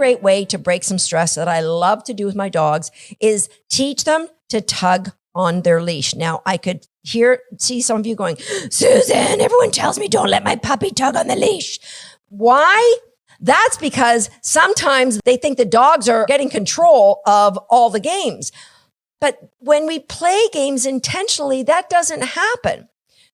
great way to break some stress that I love to do with my dogs is teach them to tug on their leash. Now, I could see some of you going, Susan, everyone tells me don't let my puppy tug on the leash. Why? That's because sometimes they think the dogs are getting control of all the games. But when we play games intentionally, that doesn't happen.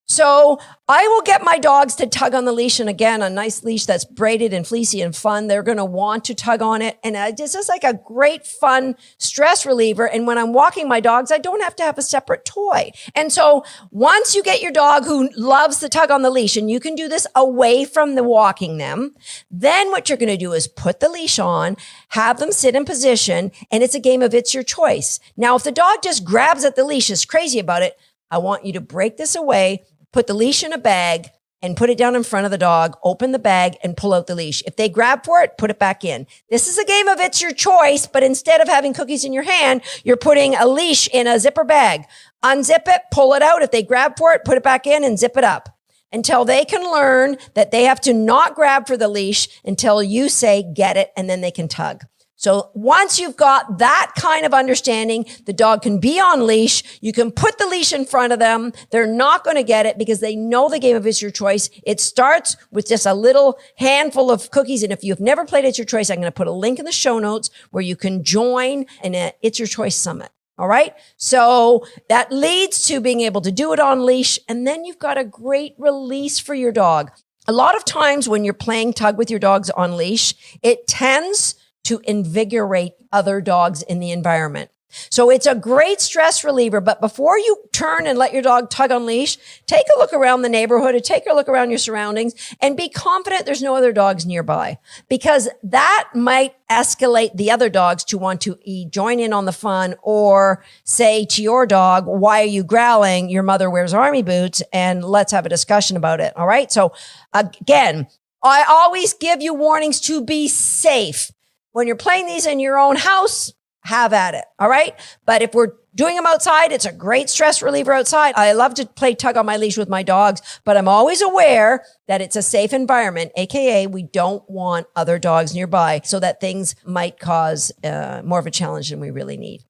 So I will get my dogs to tug on the leash. And again, a nice leash that's braided and fleecy and fun. They're going to want to tug on it. And it's just like a great fun stress reliever. And when I'm walking my dogs, I don't have to have a separate toy. And so once you get your dog who loves to tug on the leash, and you can do this away from the walking them, then what you're going to do is put the leash on, have them sit in position, and it's a game of it's your choice. Now, if the dog just grabs at the leash, is crazy about it, I want you to break this away, put the leash in a bag and put it down in front of the dog, open the bag and pull out the leash. If they grab for it, put it back in. This is a game of it's your choice, but instead of having cookies in your hand, you're putting a leash in a zipper bag. Unzip it, pull it out. If they grab for it, put it back in and zip it up until they can learn that they have to not grab for the leash until you say, get it, and then they can tug. So once you've got that kind of understanding, the dog can be on leash. You can put the leash in front of them. They're not going to get it because they know the game of It's Your Choice. It starts with just a little handful of cookies. And if you've never played It's Your Choice, I'm going to put a link in the show notes where you can join an It's Your Choice Summit. All right. So that leads to being able to do it on leash. And then you've got a great release for your dog. A lot of times when you're playing tug with your dogs on leash, it tends to invigorate other dogs in the environment. So it's a great stress reliever, but before you turn and let your dog tug on leash, take a look around the neighborhood, or take a look around your surroundings, and be confident there's no other dogs nearby, because that might escalate the other dogs to want to join in on the fun, or say to your dog, why are you growling? Your mother wears army boots, and let's have a discussion about it. All right. So again, I always give you warnings to be safe. When you're playing these in your own house, have at it. All right. But if we're doing them outside, it's a great stress reliever outside. I love to play tug on my leash with my dogs, but I'm always aware that it's a safe environment, AKA we don't want other dogs nearby, so that things might cause more of a challenge than we really need.